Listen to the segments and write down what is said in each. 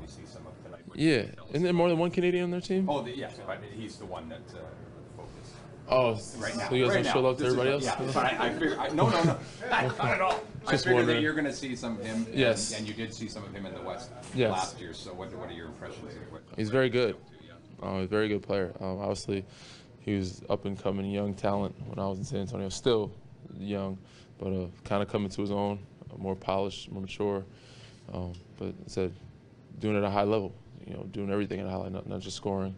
probably see some of tonight. Yeah, isn't there more than one Canadian on their team? Oh, yes, but he's the one that focused. Oh, Right now. so you guys right don't show now. love to everybody else? Yeah, but I figure, no, not at all. I Just figured wondering. that you're going to see some of him. Yes. And you did see some of him in the West Yes. last year. So what are your impressions of what? He's very good. He's a very good player. Obviously, he was up and coming young talent when I was in San Antonio. Still young, but kind of coming to his own, more polished, more mature. But said, doing it at a high level. Doing everything at a high level, not just scoring.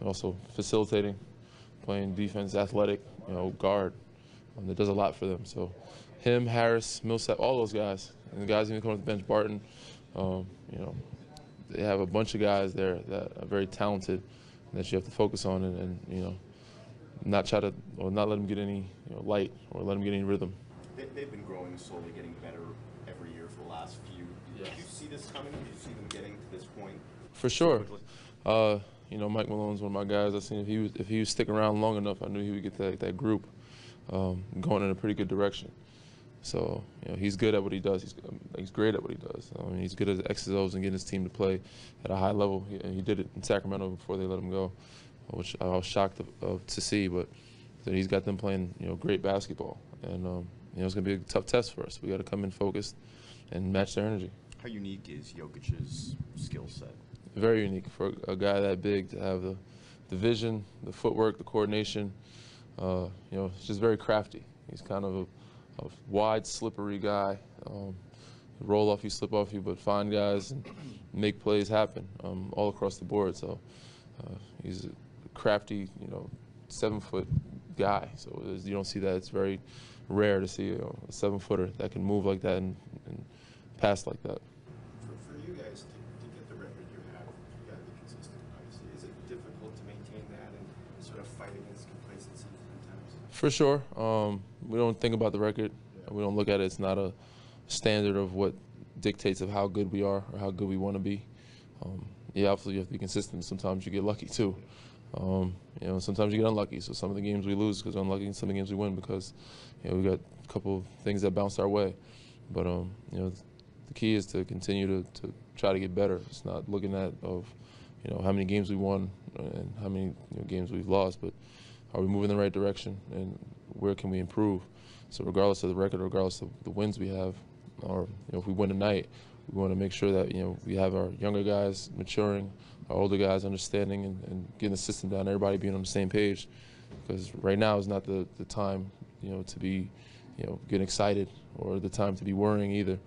Also facilitating, playing defense, athletic, guard. That does a lot for them. So him, Harris, Millsap, all those guys, and the guys even come off the bench, Barton, they have a bunch of guys there that are very talented that you have to focus on and not try to, or not let them get any light or let them get any rhythm. They've been growing slowly, getting better every year for the last few. Did you see this coming? Did you see them getting to this point? For sure. Mike Malone's one of my guys. I seen if he was sticking around long enough, I knew he would get that group going in a pretty good direction. So he's good at what he does. He's great at what he does. He's good at X's O's and getting his team to play at a high level. He did it in Sacramento before they let him go, which I was shocked to see. But he's got them playing great basketball, and it's going to be a tough test for us. We got to come in focused and match their energy. How unique is Jokic's skill set? Very unique for a guy that big to have the vision, the footwork, the coordination. It's just very crafty. He's kind of a wide, slippery guy. Roll off you, slip off you, but find guys and make plays happen all across the board. So he's a crafty, 7-foot guy. So you don't see that. It's very rare to see a 7-footer that can move like that and pass like that. For you guys to get the record you have, you got to be consistent, obviously. Is it difficult to maintain that and sort of fight against complacency sometimes? For sure. We don't think about the record. We don't look at it. It's not a standard of what dictates of how good we are or how good we want to be. Obviously you have to be consistent. Sometimes you get lucky too. Sometimes you get unlucky. So some of the games we lose because we're unlucky, and some of the games we win because we got a couple of things that bounce our way. But the key is to continue to try to get better. It's not looking at how many games we won and how many games we've lost, but are we moving in the right direction and where can we improve? So regardless of the record, regardless of the wins we have, or if we win tonight, we want to make sure that we have our younger guys maturing, our older guys understanding and getting the system down, everybody being on the same page. Because right now is not the time to be getting excited or the time to be worrying either.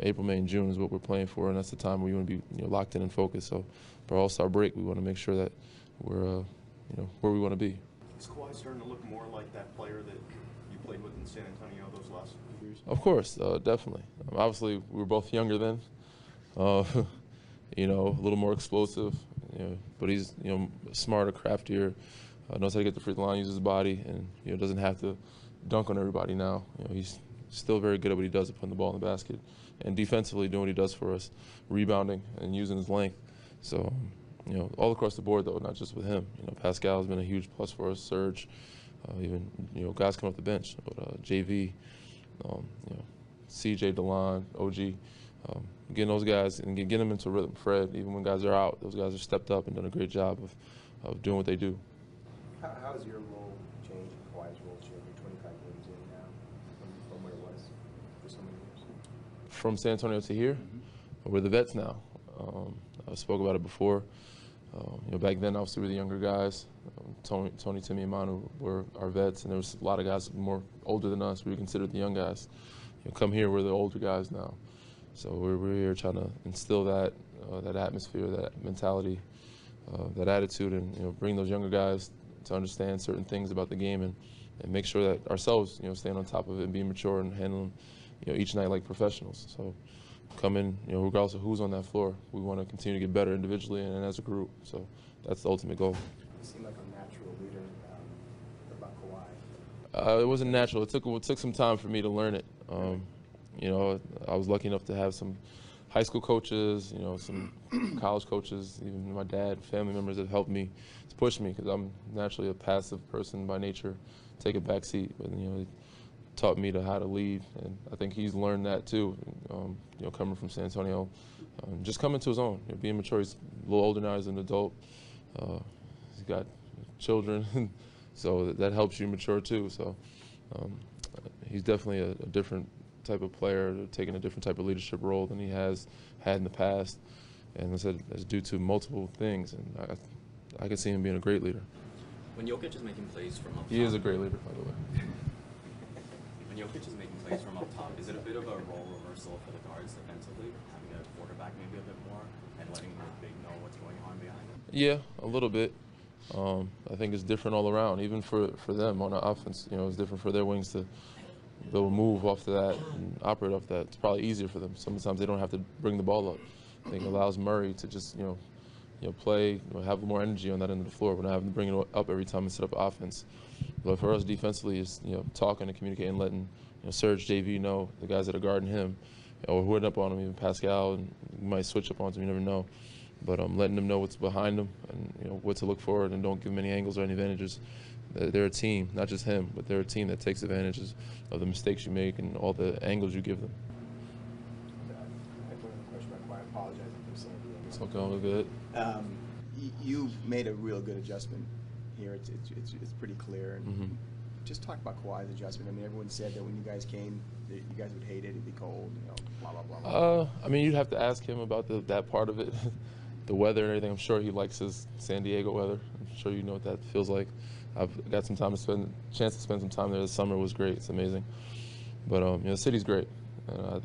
April, May, and June is what we're playing for, and that's the time we want to be locked in and focused. So for All-Star break, we want to make sure that we're where we want to be. Is Kawhi starting to look more like that player that you played with in San Antonio those last few years? Of course, definitely. Obviously, we were both younger then. A little more explosive. But he's smarter, craftier, knows how to get the free throw line, uses his body, and doesn't have to dunk on everybody now. He's still very good at what he does at putting the ball in the basket, and defensively doing what he does for us, rebounding and using his length. So, all across the board though, not just with him. Pascal's been a huge plus for us. Serge, even guys come off the bench, but JV, CJ, DeLon, OG, getting those guys and getting them into rhythm. Fred, even when guys are out, those guys have stepped up and done a great job of doing what they do. How has your role changed, Kawhi's role changed? You're 25 games in now from where it was for so many years. From San Antonio to here, we're the vets now. I spoke about it before. Back then, obviously, we were the younger guys. Tony, Timmy, and Manu were our vets, and there was a lot of guys more older than us. We were considered the young guys. Come here, we're the older guys now. So we're here trying to instill that atmosphere, that mentality, that attitude, and bring those younger guys to understand certain things about the game and make sure that ourselves, staying on top of it and being mature and handling, each night like professionals. So come in, regardless of who's on that floor, we want to continue to get better individually and as a group. So that's the ultimate goal. You seem like a natural leader about Kawhi. It wasn't natural. It took some time for me to learn it. I was lucky enough to have some high school coaches, some college coaches, even my dad, family members that helped me to push me because I'm naturally a passive person by nature, take a back seat. But taught me how to lead, and I think he's learned that too. Coming from San Antonio, just coming to his own, being mature. He's a little older now. He's an adult. He's got children, so that helps you mature too. So he's definitely a different type of player, taking a different type of leadership role than he has had in the past. And I said that's due to multiple things, and I can see him being a great leader. When Jokic is making plays from up top. He is a great leader, by the way. When Jokic is making plays from up top, is it a bit of a role reversal for the guards defensively, having a quarterback maybe a bit more and letting the big know what's going on behind him? Yeah, a little bit. I think it's different all around, even for them on the offense. It's different for their wings to be able to move off of that and operate off that. It's probably easier for them. Sometimes they don't have to bring the ball up. I think it allows Murray to just play, have more energy on that end of the floor. We're not having to bring it up every time and set up offense. But for us defensively, it's talking and communicating, letting Serge, JV know, the guys that are guarding him, or who end up on him, even Pascal, and you might switch up on him, you never know. But letting them know what's behind them and what to look for, and don't give them any angles or any advantages. They're a team, not just him, but they're a team that takes advantages of the mistakes you make and all the angles you give them. I apologize if I'm It's okay, all good. You made a real good adjustment here. It's pretty clear. And just talk about Kawhi's adjustment. I mean, everyone said that when you guys came, that you guys would hate it. It'd be cold. Blah blah blah. I mean, you'd have to ask him about that part of it, the weather and everything. I'm sure he likes his San Diego weather. I'm sure you know what that feels like. I've got some chance to spend some time there. The summer was great. It's amazing. But the city's great.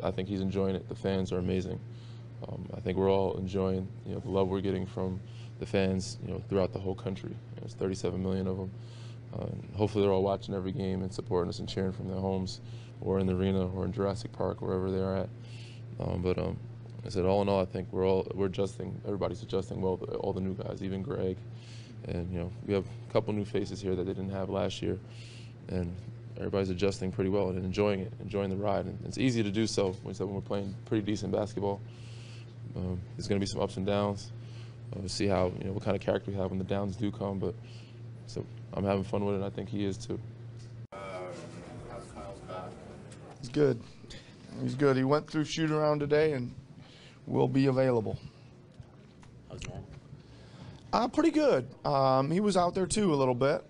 I think he's enjoying it. The fans are amazing. I think we're all enjoying the love we're getting from the fans throughout the whole country. There's 37 million of them. Hopefully they're all watching every game and supporting us and cheering from their homes or in the arena or in Jurassic Park, wherever they are at. I said, all in all, I think we're adjusting. Everybody's adjusting well. All the new guys, even Greg, and we have a couple new faces here that they didn't have last year, and everybody's adjusting pretty well and enjoying it, enjoying the ride. And it's easy to do so when we're playing pretty decent basketball. There's going to be some ups and downs. We'll see how what kind of character we have when the downs do come. But so I'm having fun with it, and I think he is too. How's Kyle's back? He's good. He's good. He went through shoot-around today and will be available. How's Norm? Pretty good. He was out there too a little bit.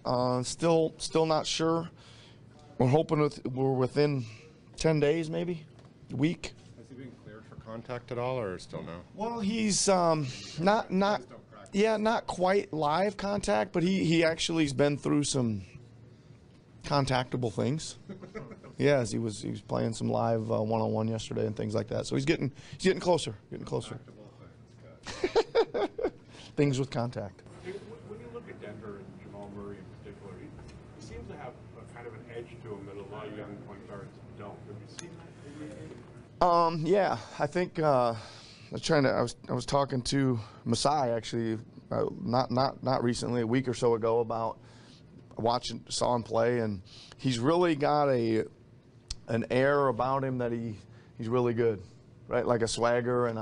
Still not sure. We're hoping we're within 10 days, maybe a week. Has he been cleared for contact at all, or still no? Well, he's not quite live contact, but he actually has been through some contactable things. Yes, he was playing some live one-on-one yesterday and things like that. So he's getting closer, Things with contact. When you look at Denver and Jamal Murray in particular, he seems to have a kind of an edge to him that a lot of young point guards don't. Have you seen that? Yeah, I think I was talking to Masai actually, not recently, a week or so ago, about saw him play, and he's really got an air about him that he's really good, right? Like a swagger and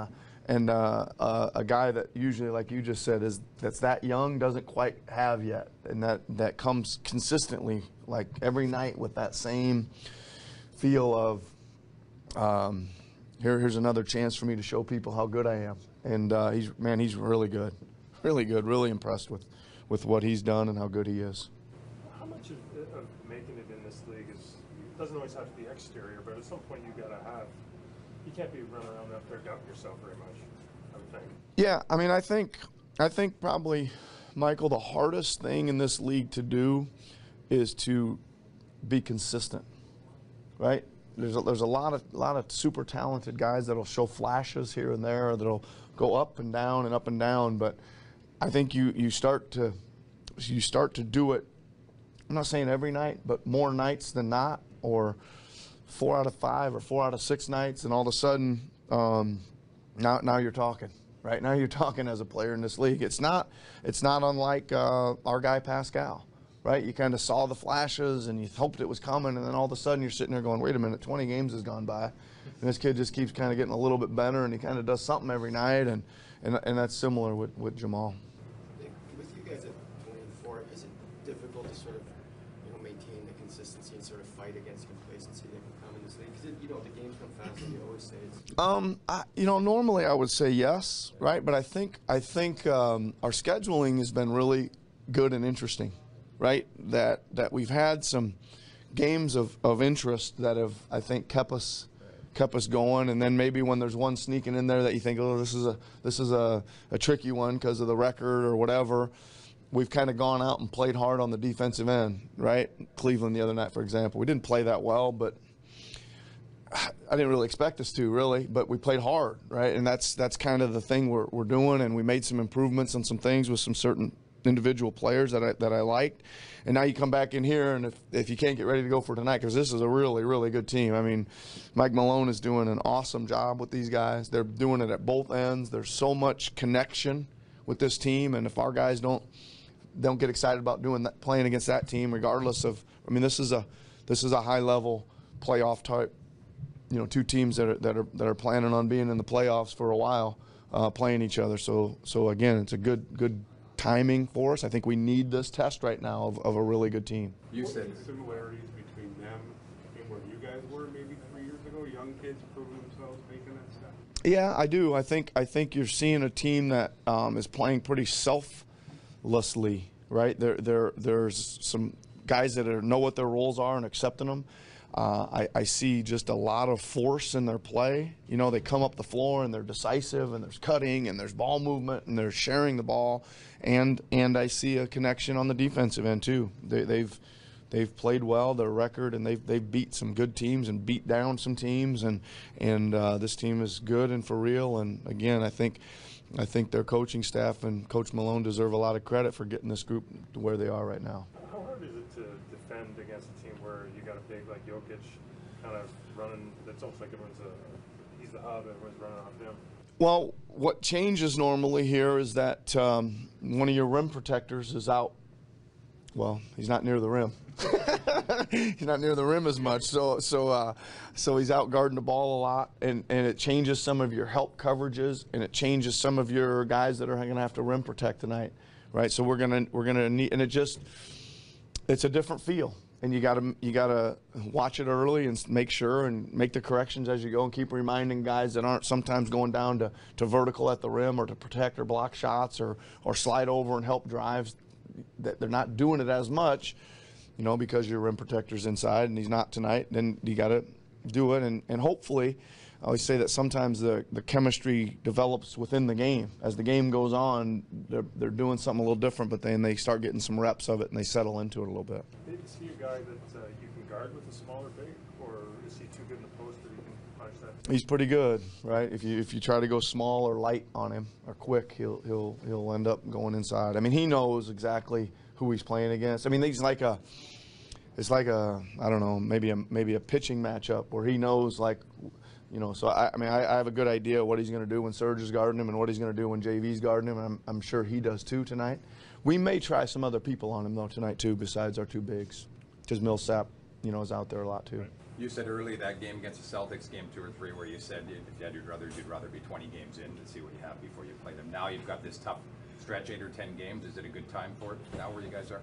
a guy that usually, like you just said, that's that young, doesn't quite have yet, and that comes consistently, like every night with that same feel of here's another chance for me to show people how good I am. And he's really good, really impressed with what he's done and how good he is. How much of making it in this league doesn't always have to be exterior, but at some point you can't be running around out there doubting yourself very much, I would think. Yeah, I mean, I think probably, Michael, the hardest thing in this league to do is to be consistent, right? There's a lot of super talented guys that'll show flashes here and there, that'll go up and down, but I think you start to do it. I'm not saying every night, but more nights than not, or 4 out of 5 or 4 out of 6 nights, and all of a sudden, now you're talking. Right now you're talking as a player in this league. It's not unlike our guy Pascal. Right, you kind of saw the flashes and you hoped it was coming, and then all of a sudden you're sitting there going, wait a minute, 20 games has gone by, and this kid just keeps kind of getting a little bit better, and he kind of does something every night, and that's similar with Jamal. With you guys at 24, is it difficult to sort of, maintain the consistency and sort of fight against complacency that can come in this league? Because the games come fast, and you always say it's. Normally I would say yes, right? But I think our scheduling has been really good and interesting, right? That we've had some games of interest that have, I think, kept us going, and then maybe when there's one sneaking in there that you think, oh, this is a tricky one because of the record or whatever, we've kind of gone out and played hard on the defensive end, right? Cleveland the other night, for example, we didn't play that well, but I didn't really expect us to, really, but we played hard, right? And that's kind of the thing we're doing, and we made some improvements on some things with some certain individual players that I liked. And now you come back in here, and if you can't get ready to go for tonight, because this is a really, really good team. I mean, Mike Malone is doing an awesome job with these guys. They're doing it at both ends. There's so much connection with this team, and if our guys don't get excited about doing that, playing against that team, regardless of, I mean, this is a high level playoff type. Two teams that are planning on being in the playoffs for a while, playing each other. So again, it's a good timing for us. I think we need this test right now of a really good team. You said similarities between them and where you guys were maybe 3 years ago, young kids proving themselves, making that step? Yeah, I do. I think you're seeing a team that is playing pretty selflessly, right? There's some guys that know what their roles are and accepting them. I see just a lot of force in their play. They come up the floor and they're decisive, and there's cutting and there's ball movement and they're sharing the ball, and I see a connection on the defensive end too. They've played well, their record, and they've beat some good teams and beat down some teams, and this team is good and for real. And again, I think their coaching staff and Coach Malone deserve a lot of credit for getting this group to where they are right now. How hard is it to defend against a team where you got a big like Jokic kind of running? It's almost like he's the hub, everyone's running off him. Well, what changes normally here is that one of your rim protectors is out. Well, he's not near the rim. He's not near the rim as much, so he's out guarding the ball a lot, and it changes some of your help coverages, and it changes some of your guys that are going to have to rim protect tonight, right? So we're gonna need, and it's a different feel, and you gotta watch it early and make sure and make the corrections as you go, and keep reminding guys that aren't sometimes going down to vertical at the rim or to protect or block shots or slide over and help drives, that they're not doing it as much, because your rim protector's inside and he's not tonight. Then you got to do it, and hopefully, I always say that sometimes the chemistry develops within the game. As the game goes on, they're doing something a little different, but then they start getting some reps of it and they settle into it a little bit. Is he a guy that you can guard with a smaller big, or is he too good in the post that you can punch that? He's pretty good, right? If you try to go small or light on him or quick, he'll end up going inside. I mean, he knows exactly who he's playing against. I mean, it's like a I don't know, maybe a pitching matchup where he knows, like, so I have a good idea what he's going to do when Serge is guarding him and what he's going to do when JV's guarding him, and I'm sure he does too tonight. We may try some other people on him though tonight too, besides our two bigs, because Millsap, is out there a lot too. You said early that game against the Celtics, game 2 or 3, where you said if you had your druthers, you'd rather be 20 games in to see what you have before you play them. Now you've got this tough stretch, 8 or 10 games. Is it a good time for it now where you guys are?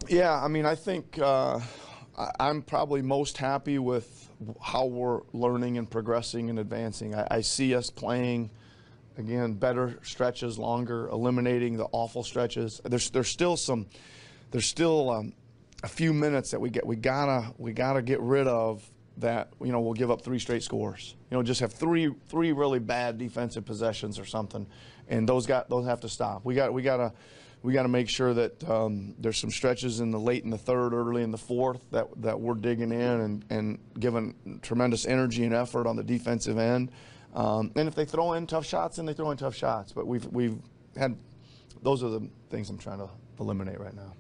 Yeah, I mean, I think I'm probably most happy with how we're learning and progressing and advancing. I see us playing, again, better stretches, longer, eliminating the awful stretches. There's still a few minutes that we gotta get rid of that, we'll give up 3 straight scores. Just have three really bad defensive possessions or something, and those have to stop. We got to make sure that there's some stretches in the late in the third, early in the fourth that we're digging in and giving tremendous energy and effort on the defensive end. And if they throw in tough shots, then they throw in tough shots. But we've had, those are the things I'm trying to eliminate right now.